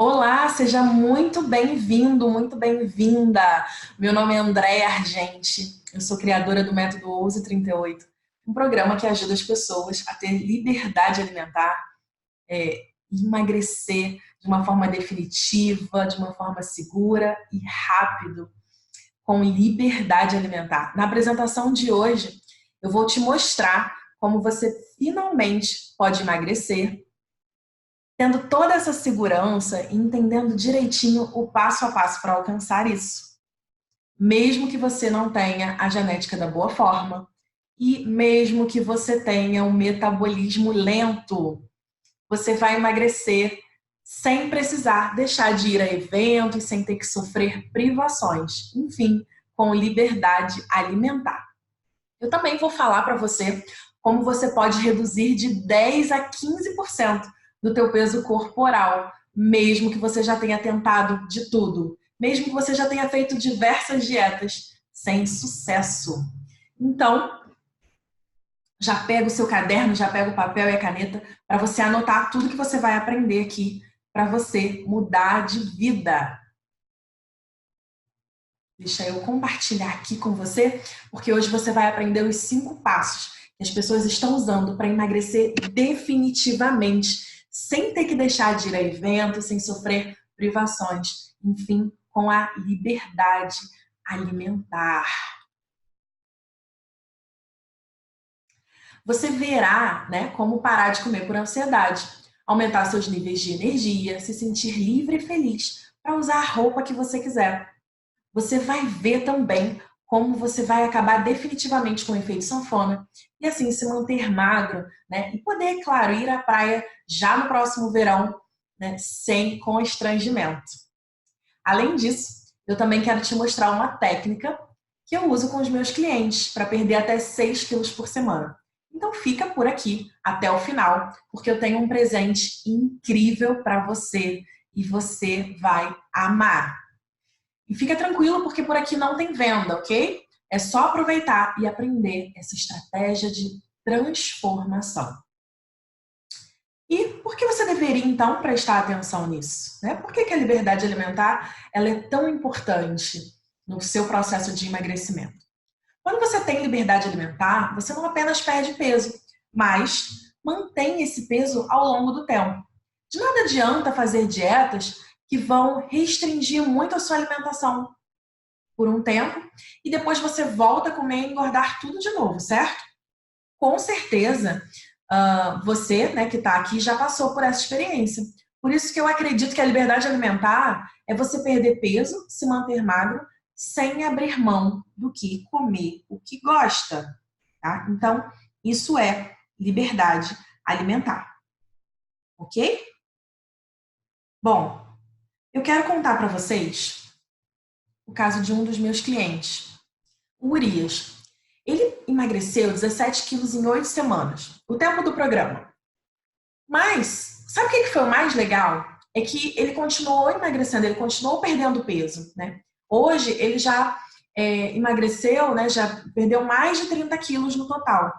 Olá, seja muito bem-vindo, muito bem-vinda. Meu nome é Andréia Argenti, eu sou criadora do Método Ouse 38, um programa que ajuda as pessoas a ter liberdade alimentar, emagrecer de uma forma definitiva, de uma forma segura e rápido, com liberdade alimentar. Na apresentação de hoje, eu vou te mostrar como você finalmente pode emagrecer tendo toda essa segurança e entendendo direitinho o passo a passo para alcançar isso. Mesmo que você não tenha a genética da boa forma e mesmo que você tenha um metabolismo lento, você vai emagrecer sem precisar deixar de ir a eventos, sem ter que sofrer privações. Enfim, com liberdade alimentar. Eu também vou falar para você como você pode reduzir de 10 a 15% do teu peso corporal, mesmo que você já tenha tentado de tudo, mesmo que você já tenha feito diversas dietas sem sucesso. Então, já pega o seu caderno, já pega o papel e a caneta para você anotar tudo que você vai aprender aqui para você mudar de vida. Deixa eu compartilhar aqui com você, porque hoje você vai aprender os 5 passos que as pessoas estão usando para emagrecer definitivamente, sem ter que deixar de ir a eventos, sem sofrer privações, enfim, com a liberdade alimentar. Você verá, né, como parar de comer por ansiedade, aumentar seus níveis de energia, se sentir livre e feliz para usar a roupa que você quiser. Você vai ver também como você vai acabar definitivamente com o efeito sanfona e assim se manter magro, né? E poder, claro, ir à praia já no próximo verão, né? Sem constrangimento. Além disso, eu também quero te mostrar uma técnica que eu uso com os meus clientes para perder até 6 quilos por semana. Então fica por aqui até o final, porque eu tenho um presente incrível para você e você vai amar. E fica tranquilo porque por aqui não tem venda, ok? É só aproveitar e aprender essa estratégia de transformação. E por que você deveria, então, prestar atenção nisso? Né? Por que a liberdade alimentar ela é tão importante no seu processo de emagrecimento? Quando você tem liberdade alimentar, você não apenas perde peso, mas mantém esse peso ao longo do tempo. De nada adianta fazer dietas que vão restringir muito a sua alimentação por um tempo e depois você volta a comer e engordar tudo de novo, certo? Com certeza, você, né, que está aqui já passou por essa experiência. Por isso que eu acredito que a liberdade alimentar é você perder peso, se manter magro, sem abrir mão do que comer o que gosta. Tá? Então, isso é liberdade alimentar. Ok? Bom, eu quero contar para vocês o caso de um dos meus clientes, o Urias. Ele emagreceu 17 quilos em 8 semanas, o tempo do programa. Mas, sabe o que foi o mais legal? É que ele continuou emagrecendo, ele continuou perdendo peso, né? Hoje, ele já emagreceu, né? Já perdeu mais de 30 quilos no total.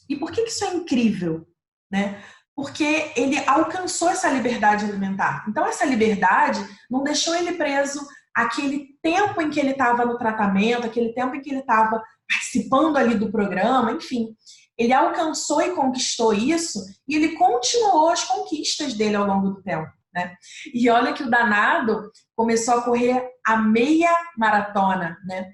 E por que isso é incrível? Né? Porque ele alcançou essa liberdade alimentar. Então, essa liberdade não deixou ele preso aquele tempo em que ele estava no tratamento, aquele tempo em que ele estava participando ali do programa, enfim. Ele alcançou e conquistou isso e ele continuou as conquistas dele ao longo do tempo. Né? E olha que o danado começou a correr a meia maratona. Né?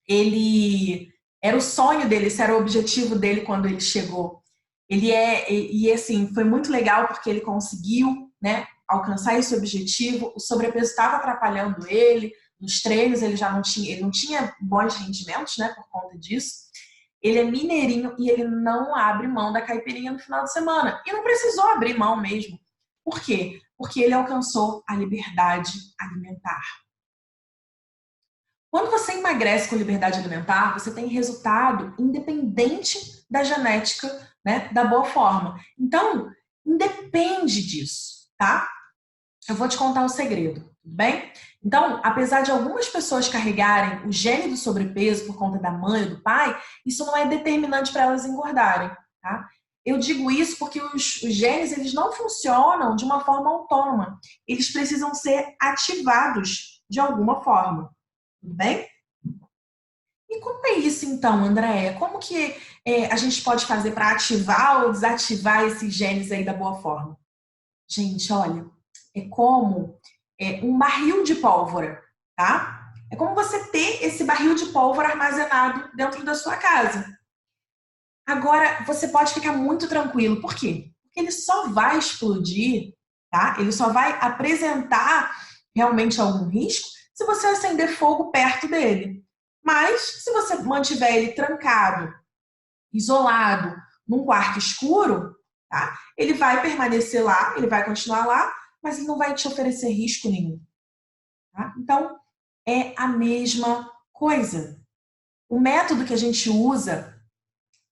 Ele era o sonho dele, esse era o objetivo dele quando ele chegou. E assim, foi muito legal porque ele conseguiu, né, alcançar esse objetivo. O sobrepeso estava atrapalhando ele, nos treinos ele não tinha bons rendimentos, né, por conta disso. Ele é mineirinho e ele não abre mão da caipirinha no final de semana. E não precisou abrir mão mesmo. Por quê? Porque ele alcançou a liberdade alimentar. Quando você emagrece com liberdade alimentar, você tem resultado independente da genética, né, da boa forma. Então, independe disso, tá? Eu vou te contar o segredo, tudo bem? Então, apesar de algumas pessoas carregarem o gene do sobrepeso por conta da mãe ou do pai, isso não é determinante para elas engordarem, tá? Eu digo isso porque os genes eles não funcionam de uma forma autônoma. Eles precisam ser ativados de alguma forma. Tudo bem? E como é isso então, Andréia? Como que a gente pode fazer para ativar ou desativar esses genes aí da boa forma? Gente, olha, é como um barril de pólvora, tá? É como você ter esse barril de pólvora armazenado dentro da sua casa. Agora, você pode ficar muito tranquilo. Por quê? Porque ele só vai explodir, tá? Ele só vai apresentar realmente algum risco se você acender fogo perto dele. Mas, se você mantiver ele trancado, isolado, num quarto escuro, tá? Ele vai permanecer lá, ele vai continuar lá, mas ele não vai te oferecer risco nenhum. Tá? Então, é a mesma coisa. O método que a gente usa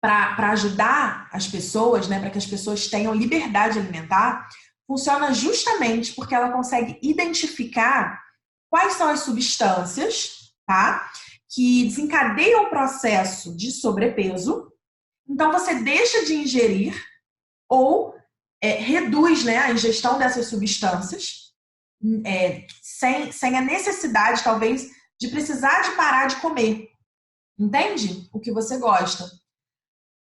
para ajudar as pessoas, né, para que as pessoas tenham liberdade alimentar, funciona justamente porque ela consegue identificar quais são as substâncias, tá, que desencadeiam o processo de sobrepeso. Então você deixa de ingerir ou reduz, né, a ingestão dessas substâncias sem a necessidade, talvez, de precisar de parar de comer. Entende? O que você gosta.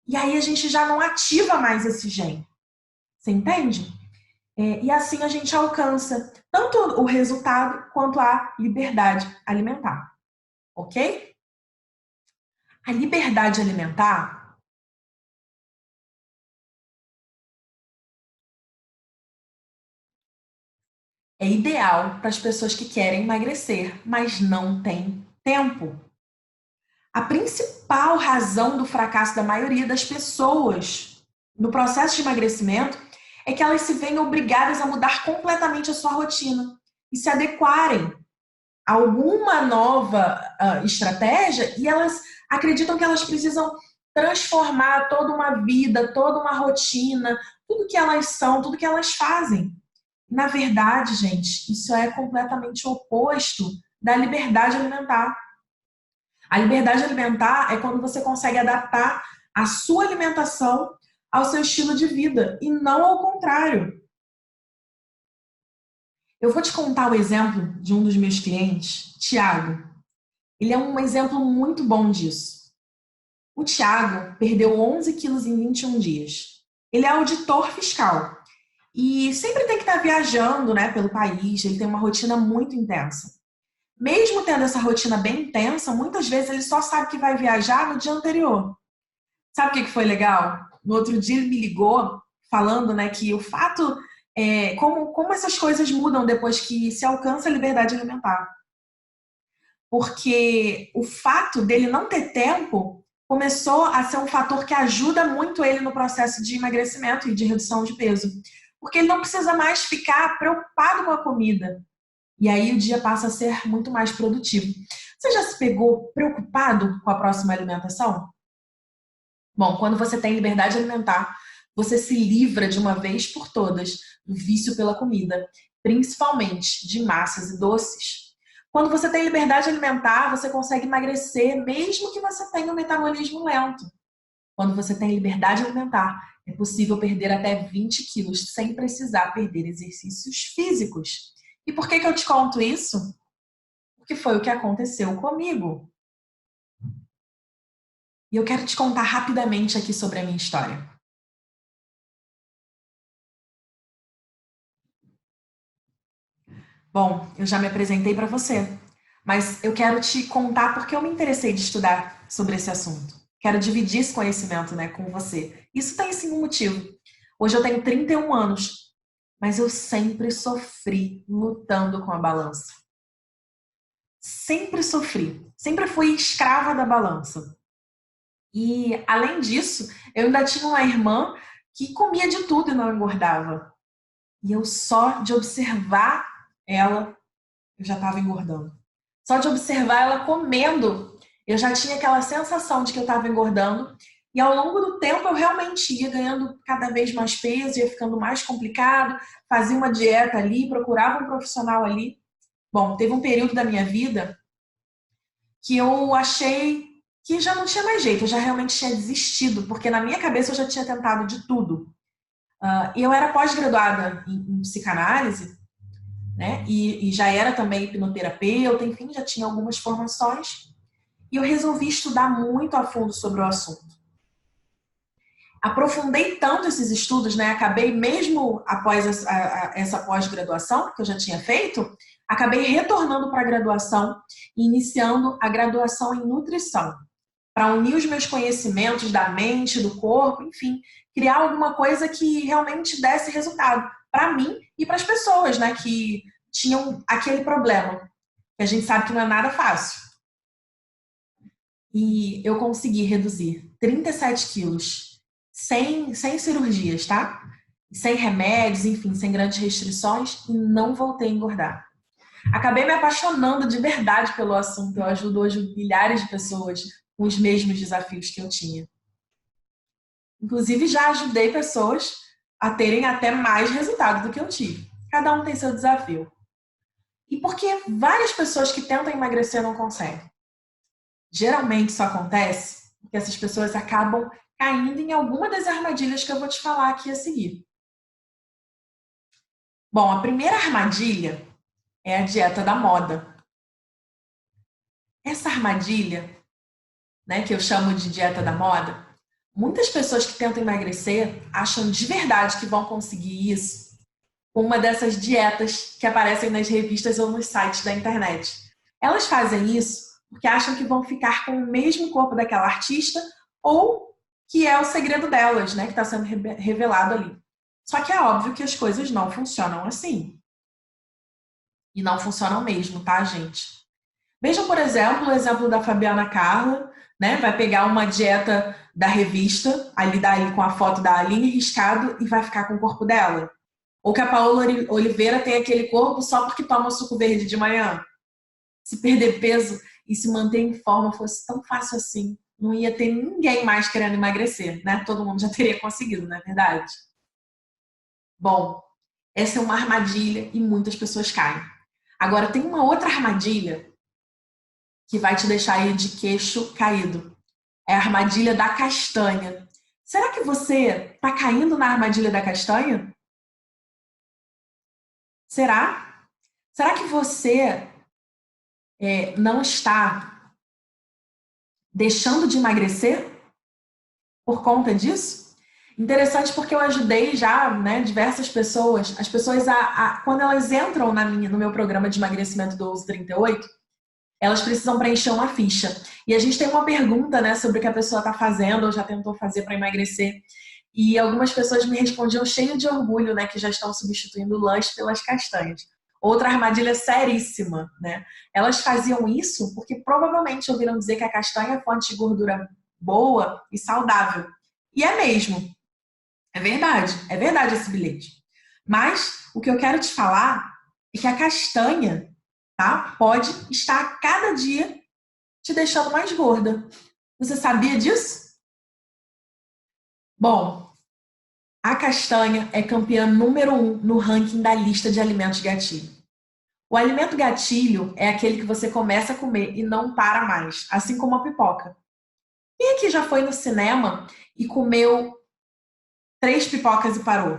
E aí a gente já não ativa mais esse gene. Você entende? E assim a gente alcança tanto o resultado quanto a liberdade alimentar. Ok? A liberdade alimentar é ideal para as pessoas que querem emagrecer, mas não têm tempo. A principal razão do fracasso da maioria das pessoas no processo de emagrecimento é que elas se veem obrigadas a mudar completamente a sua rotina e se adequarem a alguma nova estratégia e elas acreditam que elas precisam transformar toda uma vida, toda uma rotina, tudo que elas são, tudo que elas fazem. Na verdade, gente, isso é completamente o oposto da liberdade alimentar. A liberdade alimentar é quando você consegue adaptar a sua alimentação ao seu estilo de vida e não ao contrário. Eu vou te contar o exemplo de um dos meus clientes, Tiago. Ele é um exemplo muito bom disso. O Tiago perdeu 11 quilos em 21 dias. Ele é auditor fiscal e sempre tem que estar viajando, né, pelo país. Ele tem uma rotina muito intensa. Mesmo tendo essa rotina bem intensa, muitas vezes ele só sabe que vai viajar no dia anterior. Sabe o que foi legal? No outro dia ele me ligou falando, né, que o fato como essas coisas mudam depois que se alcança a liberdade alimentar. Porque o fato dele não ter tempo começou a ser um fator que ajuda muito ele no processo de emagrecimento e de redução de peso. Porque ele não precisa mais ficar preocupado com a comida. E aí o dia passa a ser muito mais produtivo. Você já se pegou preocupado com a próxima alimentação? Bom, quando você tem liberdade alimentar, você se livra de uma vez por todas do vício pela comida, principalmente de massas e doces. Quando você tem liberdade alimentar, você consegue emagrecer mesmo que você tenha um metabolismo lento. Quando você tem liberdade alimentar, é possível perder até 20 quilos sem precisar perder exercícios físicos. E por que eu te conto isso? Porque foi o que aconteceu comigo. E eu quero te contar rapidamente aqui sobre a minha história. Bom, eu já me apresentei para você, mas eu quero te contar porque eu me interessei de estudar sobre esse assunto. Quero dividir esse conhecimento, né, com você. Isso tem sim um motivo. Hoje eu tenho 31 anos, mas eu sempre sofri lutando com a balança. Sempre sofri. Sempre fui escrava da balança. E, além disso, eu ainda tinha uma irmã que comia de tudo e não engordava. E eu só de observar ela, eu já estava engordando. Só de observar ela comendo, eu já tinha aquela sensação de que eu estava engordando. E ao longo do tempo eu realmente ia ganhando cada vez mais peso, ia ficando mais complicado, fazia uma dieta ali, procurava um profissional ali. Bom, teve um período da minha vida que eu achei que já não tinha mais jeito, eu já realmente tinha desistido, porque na minha cabeça eu já tinha tentado de tudo. E eu era pós-graduada em psicanálise, né? E já era também hipnoterapeuta, enfim, já tinha algumas formações. E eu resolvi estudar muito a fundo sobre o assunto. Aprofundei tanto esses estudos, né? Acabei mesmo após essa pós-graduação que eu já tinha feito, acabei retornando para a graduação e iniciando a graduação em nutrição, para unir os meus conhecimentos da mente, do corpo, enfim, criar alguma coisa que realmente desse resultado para mim e para as pessoas, né, que tinham aquele problema, que a gente sabe que não é nada fácil. E eu consegui reduzir 37 quilos sem cirurgias, tá? Sem remédios, enfim, sem grandes restrições e não voltei a engordar. Acabei me apaixonando de verdade pelo assunto. Eu ajudo hoje milhares de pessoas com os mesmos desafios que eu tinha. Inclusive, já ajudei pessoas a terem até mais resultado do que eu tive. Cada um tem seu desafio. E por que várias pessoas que tentam emagrecer não conseguem? Geralmente isso acontece porque essas pessoas acabam caindo em alguma das armadilhas que eu vou te falar aqui a seguir. Bom, a primeira armadilha é a dieta da moda. Essa armadilha, né, que eu chamo de dieta da moda, muitas pessoas que tentam emagrecer acham de verdade que vão conseguir isso com uma dessas dietas que aparecem nas revistas ou nos sites da internet. Elas fazem isso porque acham que vão ficar com o mesmo corpo daquela artista ou que é o segredo delas, né, que está sendo revelado ali. Só que é óbvio que as coisas não funcionam assim. E não funcionam mesmo, tá, gente? Vejam, por exemplo, o exemplo da Fabiana Carla, né? Vai pegar uma dieta da revista, ali daí com a foto da Aline Riscado e vai ficar com o corpo dela. Ou que a Paola Oliveira tem aquele corpo só porque toma suco verde de manhã. Se perder peso e se manter em forma fosse tão fácil assim, não ia ter ninguém mais querendo emagrecer, né? Todo mundo já teria conseguido, não é verdade? Bom, essa é uma armadilha e muitas pessoas caem. Agora, tem uma outra armadilha que vai te deixar aí de queixo caído. É a armadilha da castanha. Será que você está caindo na armadilha da castanha? Será? Será que você não está deixando de emagrecer por conta disso? Interessante porque eu ajudei já, né, diversas pessoas, as pessoas quando elas entram no meu programa de emagrecimento do 1138, elas precisam preencher uma ficha. E a gente tem uma pergunta, né, sobre o que a pessoa está fazendo ou já tentou fazer para emagrecer. E algumas pessoas me respondiam cheio de orgulho, né, que já estão substituindo o lanche pelas castanhas. Outra armadilha seríssima, né? Elas faziam isso porque provavelmente ouviram dizer que a castanha é fonte de gordura boa e saudável. E é mesmo. É verdade esse bilhete. Mas o que eu quero te falar é que a castanha, tá, pode estar a cada dia te deixando mais gorda. Você sabia disso? Bom, a castanha é campeã número 1 no ranking da lista de alimentos gatilho. O alimento gatilho é aquele que você começa a comer e não para mais, assim como a pipoca. Quem aqui já foi no cinema e comeu 3 pipocas e parou?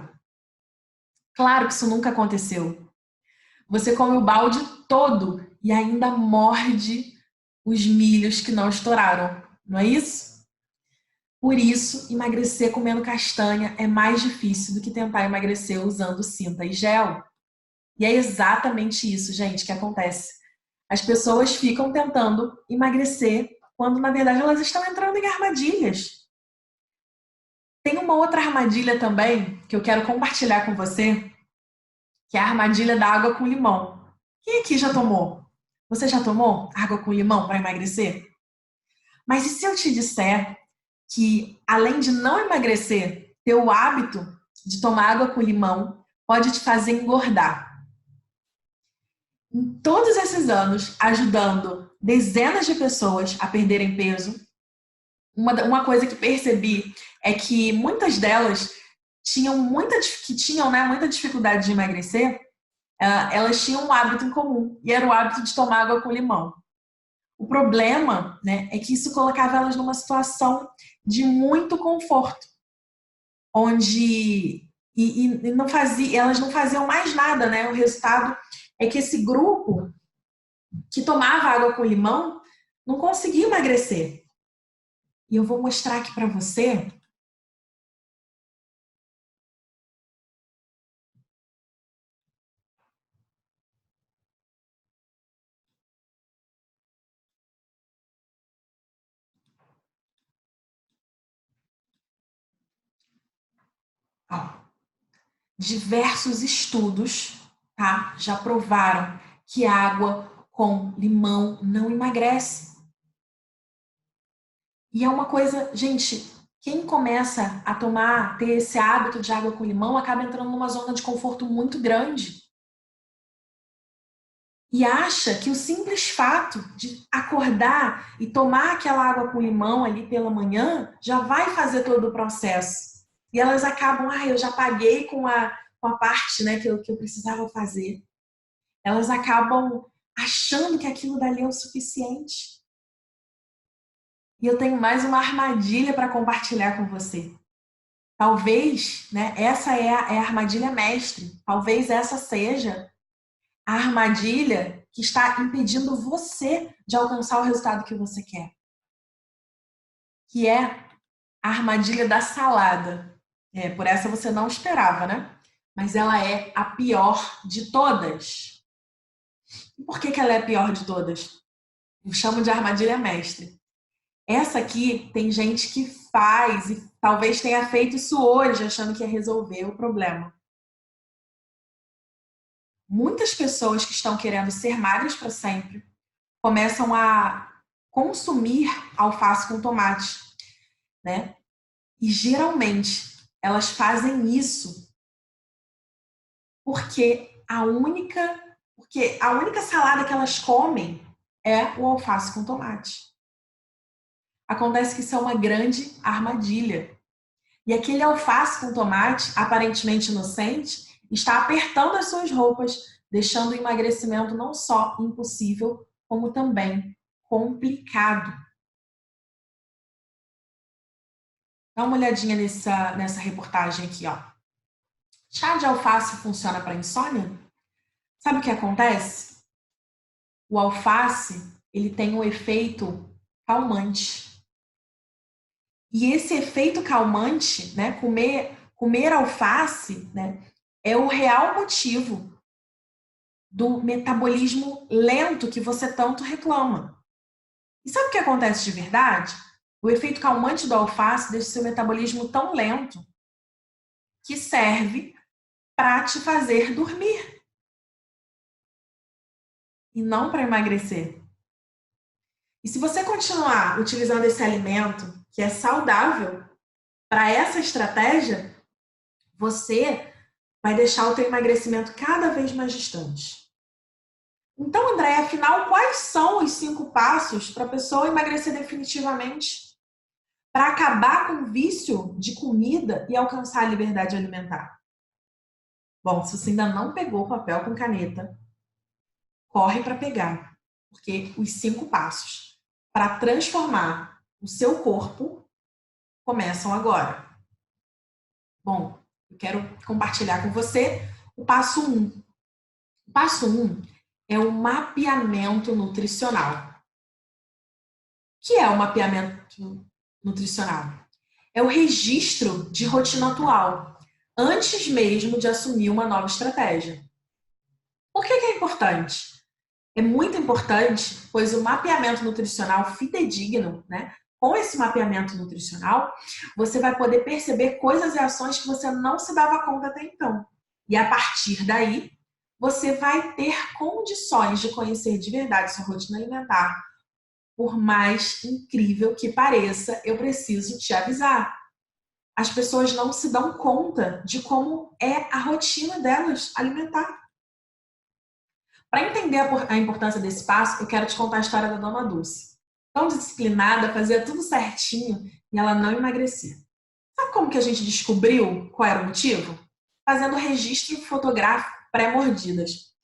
Claro que isso nunca aconteceu. Você come o balde todo e ainda morde os milhos que não estouraram, não é isso? Por isso, emagrecer comendo castanha é mais difícil do que tentar emagrecer usando cinta e gel. E é exatamente isso, gente, que acontece. As pessoas ficam tentando emagrecer quando, na verdade, elas estão entrando em armadilhas. Tem uma outra armadilha também que eu quero compartilhar com você, que é a armadilha da água com limão. Quem aqui já tomou? Você já tomou água com limão para emagrecer? Mas e se eu te disser que, além de não emagrecer, ter o hábito de tomar água com limão pode te fazer engordar? Em todos esses anos, ajudando dezenas de pessoas a perderem peso, uma coisa que percebi é que muitas delas tinham, né, muita dificuldade de emagrecer, elas tinham um hábito em comum, e era o hábito de tomar água com limão. O problema, né, é que isso colocava elas numa situação de muito conforto, onde e não fazia, elas não faziam mais nada, né? O resultado é que esse grupo que tomava água com limão não conseguia emagrecer. E eu vou mostrar aqui para você. Ó, diversos estudos, tá, já provaram que água com limão não emagrece. E é uma coisa, gente, quem começa a ter esse hábito de água com limão acaba entrando numa zona de conforto muito grande. E acha que o simples fato de acordar e tomar aquela água com limão ali pela manhã já vai fazer todo o processo. E elas acabam, eu já paguei com a parte, né, que eu precisava fazer. Elas acabam achando que aquilo dali é o suficiente. E eu tenho mais uma armadilha para compartilhar com você. Talvez, né, essa é a armadilha mestre. Talvez essa seja a armadilha que está impedindo você de alcançar o resultado que você quer. Que é a armadilha da salada. Por essa você não esperava, né? Mas ela é a pior de todas. E por que ela é a pior de todas? Eu chamo de armadilha mestre. Essa aqui tem gente que faz e talvez tenha feito isso hoje, achando que ia resolver o problema. Muitas pessoas que estão querendo ser magras para sempre começam a consumir alface com tomate, né? E geralmente elas fazem isso porque a única salada que elas comem é o alface com tomate. Acontece que isso é uma grande armadilha. E aquele alface com tomate, aparentemente inocente, está apertando as suas roupas, deixando o emagrecimento não só impossível, como também complicado. Dá uma olhadinha nessa reportagem aqui, ó. Chá de alface funciona para insônia? Sabe o que acontece? O alface, ele tem um efeito calmante. E esse efeito calmante, né, comer alface, né, é o real motivo do metabolismo lento que você tanto reclama. E sabe o que acontece de verdade? O efeito calmante do alface deixa seu metabolismo tão lento que serve para te fazer dormir e não para emagrecer. E se você continuar utilizando esse alimento que é saudável para essa estratégia, você vai deixar o teu emagrecimento cada vez mais distante. Então, André, afinal, quais são os 5 passos para a pessoa emagrecer definitivamente? Para acabar com o vício de comida e alcançar a liberdade alimentar? Bom, se você ainda não pegou papel com caneta, corre para pegar, porque os 5 passos para transformar o seu corpo começam agora. Bom, eu quero compartilhar com você o passo 1. O passo 1 é o mapeamento nutricional. O que é o mapeamento nutricional? É o registro de rotina atual, antes mesmo de assumir uma nova estratégia. Por que é importante? É muito importante, pois o mapeamento nutricional fidedigno, né? Com esse mapeamento nutricional, você vai poder perceber coisas e ações que você não se dava conta até então. E a partir daí, você vai ter condições de conhecer de verdade sua rotina alimentar. Por mais incrível que pareça, eu preciso te avisar. As pessoas não se dão conta de como é a rotina delas alimentar. Para entender a importância desse passo, eu quero te contar a história da Dona Dulce. Tão disciplinada, fazia tudo certinho e ela não emagrecia. Sabe como que a gente descobriu qual era o motivo? Fazendo registro fotográfico pré-mordidas.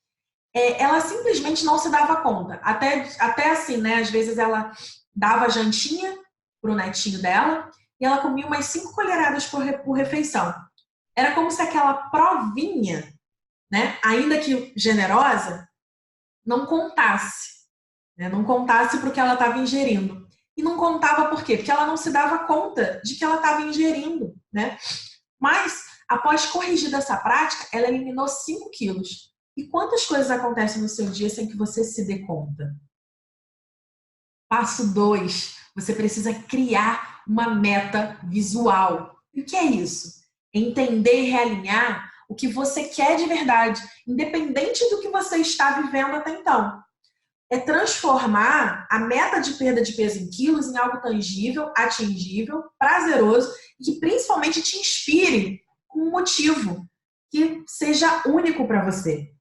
ela simplesmente não se dava conta. Até assim, né? Às vezes ela dava jantinha pro netinho dela e ela comia umas 5 colheradas por refeição. Era como se aquela provinha, né, ainda que generosa, não contasse. Né? Não contasse para o que ela estava ingerindo. E não contava por quê? Porque ela não se dava conta de que ela estava ingerindo. Né? Mas, após corrigir essa prática, ela eliminou 5 quilos. E quantas coisas acontecem no seu dia sem que você se dê conta? Passo 2. Você precisa criar uma meta visual. E o que é isso? Entender e realinhar o que você quer de verdade, independente do que você está vivendo até então. É transformar a meta de perda de peso em quilos em algo tangível, atingível, prazeroso e que principalmente te inspire com um motivo que seja único para você,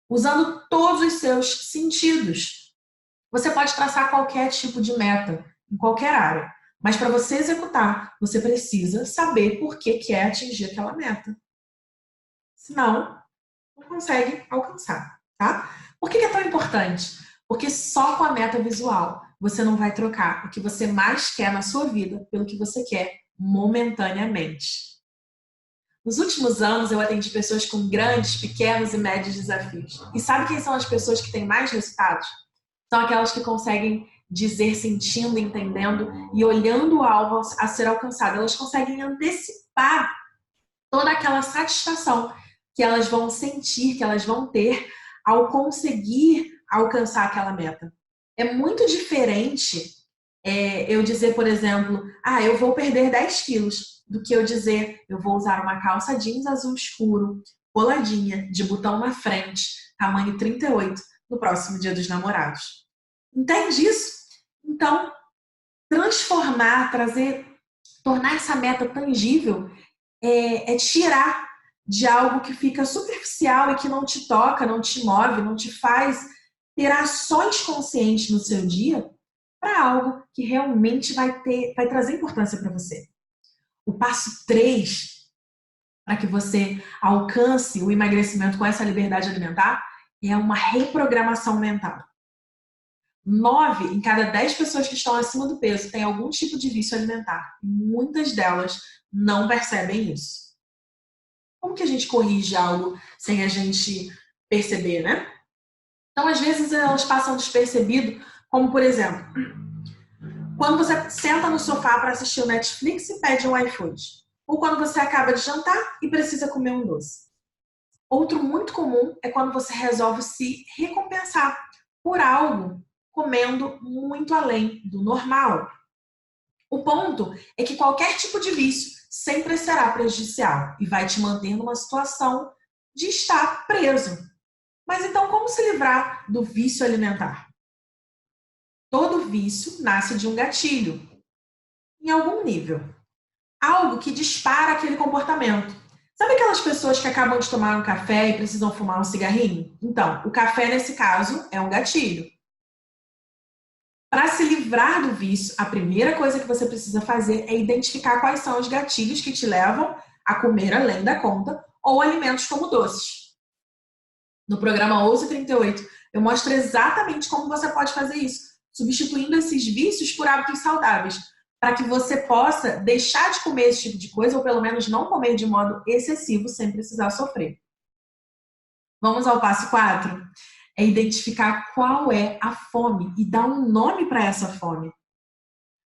usando todos os seus sentidos. Você pode traçar qualquer tipo de meta, em qualquer área, mas para você executar, você precisa saber por que quer atingir aquela meta. Senão, não consegue alcançar, tá? Por que é tão importante? Porque só com a meta visual você não vai trocar o que você mais quer na sua vida pelo que você quer momentaneamente. Nos últimos anos, eu atendi pessoas com grandes, pequenos e médios desafios. E sabe quem são as pessoas que têm mais resultados? São aquelas que conseguem dizer sentindo, entendendo e olhando o alvo a ser alcançado. Elas conseguem antecipar toda aquela satisfação que elas vão sentir, que elas vão ter ao conseguir alcançar aquela meta. É muito diferente eu dizer, por exemplo, eu vou perder 10 quilos, do que eu dizer, eu vou usar uma calça jeans azul escuro, coladinha, de botão na frente, tamanho 38, no próximo Dia dos Namorados. Entende isso? Então, transformar, tornar essa meta tangível é tirar de algo que fica superficial e que não te toca, não te move, não te faz ter ações conscientes no seu dia para algo que realmente vai trazer importância para você. O passo 3 para que você alcance o emagrecimento com essa liberdade alimentar é uma reprogramação mental. 9 em cada 10 pessoas que estão acima do peso têm algum tipo de vício alimentar. Muitas delas não percebem isso. Como que a gente corrige algo sem a gente perceber, né? Então, às vezes, elas passam despercebido, como, por exemplo, quando você senta no sofá para assistir o Netflix e pede um iFood. Ou quando você acaba de jantar e precisa comer um doce. Outro muito comum é quando você resolve se recompensar por algo comendo muito além do normal. O ponto é que qualquer tipo de vício sempre será prejudicial e vai te manter numa situação de estar preso. Mas então, como se livrar do vício alimentar? Todo vício nasce de um gatilho, em algum nível. Algo que dispara aquele comportamento. Sabe aquelas pessoas que acabam de tomar um café e precisam fumar um cigarrinho? Então, o café, nesse caso, é um gatilho. Para se livrar do vício, a primeira coisa que você precisa fazer é identificar quais são os gatilhos que te levam a comer além da conta ou alimentos como doces. No programa Ouse 38, eu mostro exatamente como você pode fazer isso, substituindo esses vícios por hábitos saudáveis, para que você possa deixar de comer esse tipo de coisa ou pelo menos não comer de modo excessivo sem precisar sofrer. Vamos ao passo 4? É identificar qual é a fome e dar um nome para essa fome.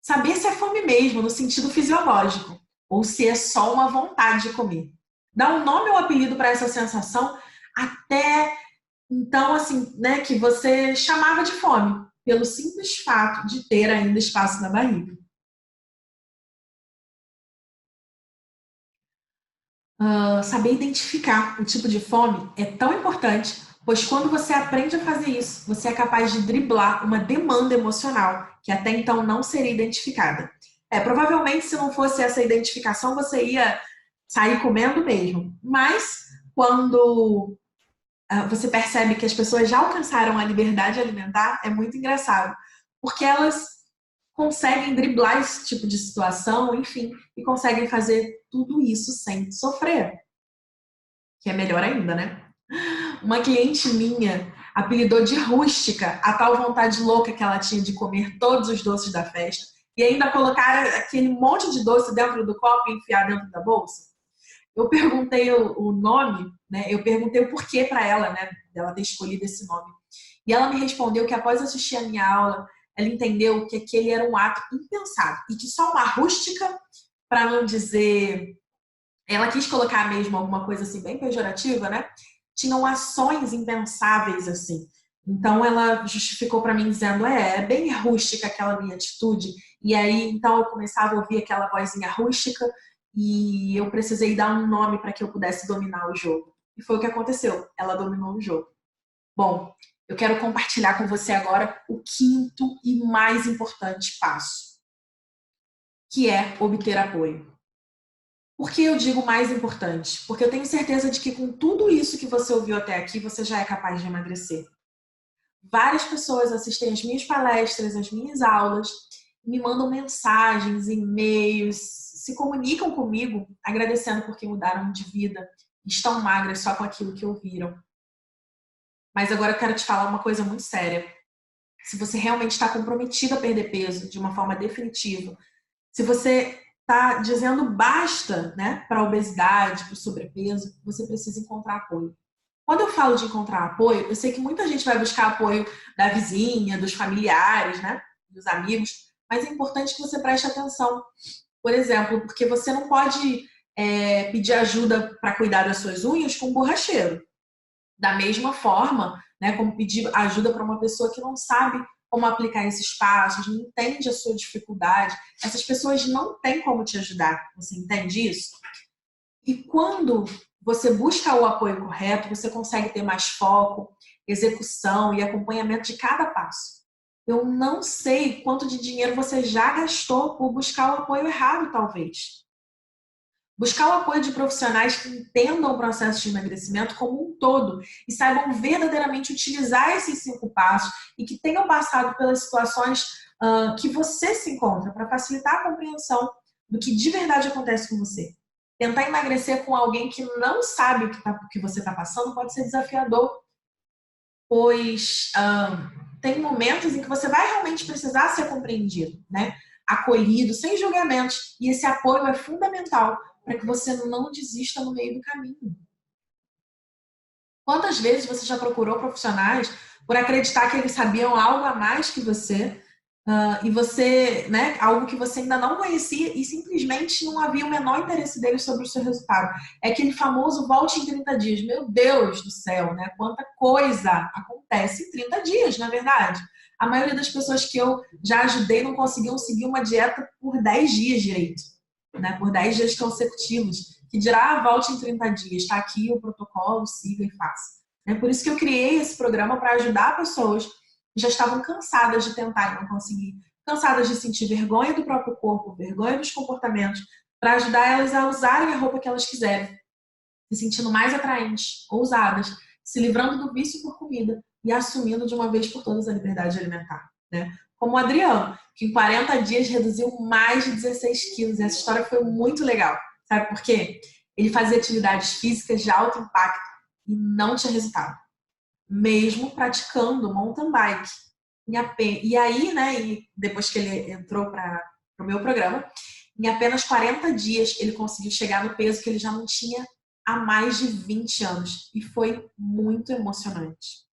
Saber se é fome mesmo, no sentido fisiológico, ou se é só uma vontade de comer. Dar um nome ou apelido para essa sensação até então, assim, né, que você chamava de fome, pelo simples fato de ter ainda espaço na barriga. Saber identificar o tipo de fome é tão importante, pois quando você aprende a fazer isso, você é capaz de driblar uma demanda emocional que até então não seria identificada. Provavelmente, se não fosse essa identificação, você ia sair comendo mesmo. Mas, quando você percebe que as pessoas já alcançaram a liberdade alimentar, é muito engraçado, porque elas conseguem driblar esse tipo de situação, enfim, e conseguem fazer tudo isso sem sofrer. Que é melhor ainda, né? Uma cliente minha, apelidou de rústica a tal vontade louca que ela tinha de comer todos os doces da festa e ainda colocar aquele monte de doce dentro do copo e enfiar dentro da bolsa. Eu perguntei o nome, né? Eu perguntei o porquê para ela, né? Dela ter escolhido esse nome. E ela me respondeu que após assistir a minha aula, ela entendeu que aquele era um ato impensado e que só uma rústica, para não dizer, ela quis colocar mesmo alguma coisa assim bem pejorativa, né? Tinham ações impensáveis assim. Então ela justificou para mim dizendo, é bem rústica aquela minha atitude. E aí então eu começava a ouvir aquela vozinha rústica e eu precisei dar um nome para que eu pudesse dominar o jogo. E foi o que aconteceu. Ela dominou o jogo. Bom, eu quero compartilhar com você agora o quinto e mais importante passo, que é obter apoio. Por que eu digo mais importante? Porque eu tenho certeza de que com tudo isso que você ouviu até aqui, você já é capaz de emagrecer. Várias pessoas assistem às minhas palestras, às minhas aulas, me mandam mensagens, e-mails, se comunicam comigo agradecendo porque mudaram de vida, estão magras só com aquilo que ouviram. Mas agora eu quero te falar uma coisa muito séria. Se você realmente está comprometido a perder peso de uma forma definitiva, se você está dizendo basta, né, para a obesidade, para o sobrepeso, você precisa encontrar apoio. Quando eu falo de encontrar apoio, eu sei que muita gente vai buscar apoio da vizinha, dos familiares, né, dos amigos, mas é importante que você preste atenção. Por exemplo, porque você não pode pedir ajuda para cuidar das suas unhas com um borracheiro. Da mesma forma, né, como pedir ajuda para uma pessoa que não sabe como aplicar esses passos, não entende a sua dificuldade. Essas pessoas não têm como te ajudar. Você entende isso? E quando você busca o apoio correto, você consegue ter mais foco, execução e acompanhamento de cada passo. Eu não sei quanto de dinheiro você já gastou por buscar o apoio errado, talvez. Buscar o apoio de profissionais que entendam o processo de emagrecimento como um todo e saibam verdadeiramente utilizar esses 5 passos e que tenham passado pelas situações que você se encontra para facilitar a compreensão do que de verdade acontece com você. Tentar emagrecer com alguém que não sabe o que você está passando pode ser desafiador, pois tem momentos em que você vai realmente precisar ser compreendido, né? Acolhido, sem julgamentos. E esse apoio é fundamental para que você não desista no meio do caminho. Quantas vezes você já procurou profissionais por acreditar que eles sabiam algo a mais que você e você, né, algo que você ainda não conhecia e simplesmente não havia o menor interesse deles sobre o seu resultado? É aquele famoso volte em 30 dias. Meu Deus do céu, né? Quanta coisa acontece em 30 dias, na verdade. A maioria das pessoas que eu já ajudei não conseguiam seguir uma dieta por 10 dias direito, né? Por 10 dias consecutivos. Que dirá, volte em 30 dias, está aqui o protocolo, siga e faça. É por isso que eu criei esse programa para ajudar pessoas que já estavam cansadas de tentar e não conseguir, cansadas de sentir vergonha do próprio corpo, vergonha dos comportamentos, para ajudar elas a usarem a roupa que elas quiserem, se sentindo mais atraentes, ousadas, se livrando do vício por comida e assumindo de uma vez por todas a liberdade alimentar, né? Como o Adriano, que em 40 dias reduziu mais de 16 quilos. Essa história foi muito legal. Sabe por quê? Ele fazia atividades físicas de alto impacto e não tinha resultado. Mesmo praticando mountain bike. E aí, né, e depois que ele entrou para o meu programa, em apenas 40 dias ele conseguiu chegar no peso que ele já não tinha há mais de 20 anos. E foi muito emocionante.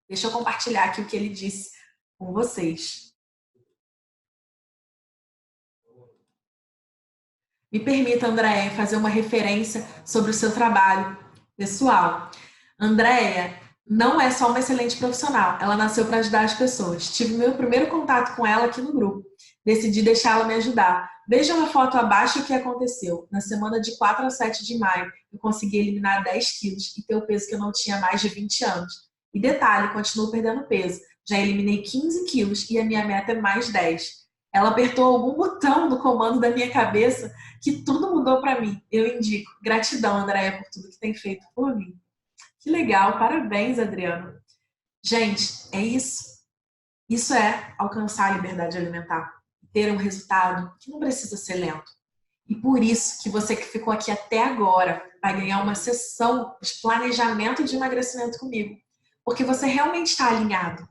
Deixa eu compartilhar aqui o que ele disse com vocês. Me permita, Andréia, fazer uma referência sobre o seu trabalho pessoal. Andréia não é só uma excelente profissional, ela nasceu para ajudar as pessoas. Tive meu primeiro contato com ela aqui no grupo. Decidi deixá-la me ajudar. Veja uma foto abaixo o que aconteceu. Na semana de 4 a 7 de maio, eu consegui eliminar 10 quilos e ter o peso que eu não tinha há mais de 20 anos. E detalhe, continuo perdendo peso. Já eliminei 15 quilos e a minha meta é mais 10. Ela apertou algum botão do comando da minha cabeça que tudo mudou para mim. Eu indico. Gratidão, Andréia, por tudo que tem feito por mim. Que legal, parabéns, Adriano. Gente, é isso. Isso é alcançar a liberdade alimentar. Ter um resultado que não precisa ser lento. E por isso que você que ficou aqui até agora vai ganhar uma sessão de planejamento de emagrecimento comigo. porque você realmente está alinhado.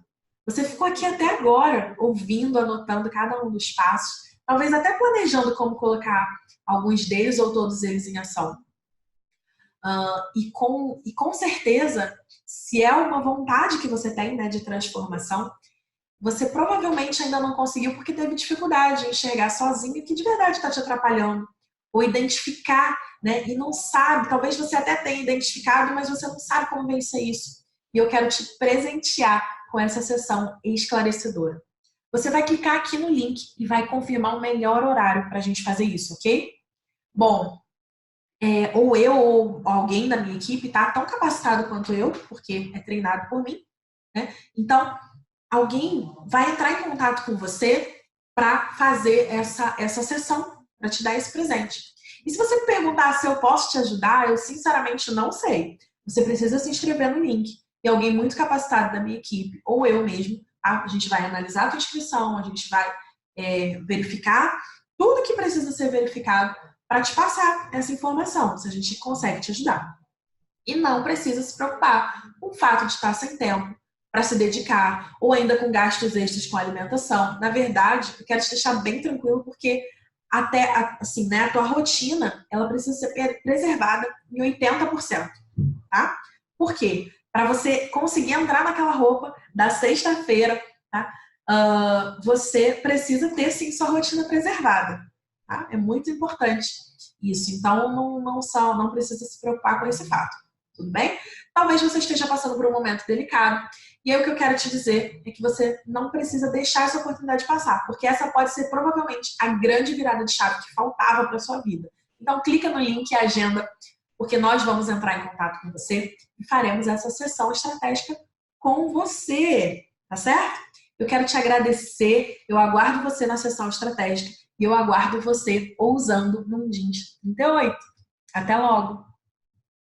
Você ficou aqui até agora, ouvindo, anotando cada um dos passos, talvez até planejando como colocar alguns deles ou todos eles em ação. E com certeza, se é uma vontade que você tem, né, de transformação, você provavelmente ainda não conseguiu porque teve dificuldade em enxergar sozinho o que de verdade está te atrapalhando. Ou identificar, né? E não sabe, talvez você até tenha identificado, mas você não sabe como vencer isso. E eu quero te presentear com essa sessão esclarecedora. Você vai clicar aqui no link e vai confirmar o melhor horário para a gente fazer isso, ok? Bom, ou eu ou alguém da minha equipe tá tão capacitado quanto eu, porque é treinado por mim, né? Então, alguém vai entrar em contato com você para fazer essa sessão, para te dar esse presente. E se você me perguntar se eu posso te ajudar, eu sinceramente não sei. Você precisa se inscrever no link. E alguém muito capacitado da minha equipe, ou eu mesmo, tá? A gente vai analisar a tua inscrição, a gente vai verificar tudo que precisa ser verificado para te passar essa informação, se a gente consegue te ajudar. E não precisa se preocupar com o fato de estar sem tempo para se dedicar, ou ainda com gastos extras com alimentação. Na verdade, eu quero te deixar bem tranquilo, porque até assim, né, a tua rotina, ela precisa ser preservada em 80%, tá? Por quê? Para você conseguir entrar naquela roupa da sexta-feira, tá? Você precisa ter, sim, sua rotina preservada, tá? É muito importante isso. Então, não precisa se preocupar com esse fato, tudo bem? Talvez você esteja passando por um momento delicado, e aí o que eu quero te dizer é que você não precisa deixar essa oportunidade passar, porque essa pode ser provavelmente a grande virada de chave que faltava para sua vida. Então, clica no link e agenda, porque nós vamos entrar em contato com você e faremos essa sessão estratégica com você, tá certo? Eu quero te agradecer, eu aguardo você na sessão estratégica e eu aguardo você ousando num Jeans 38. Até logo!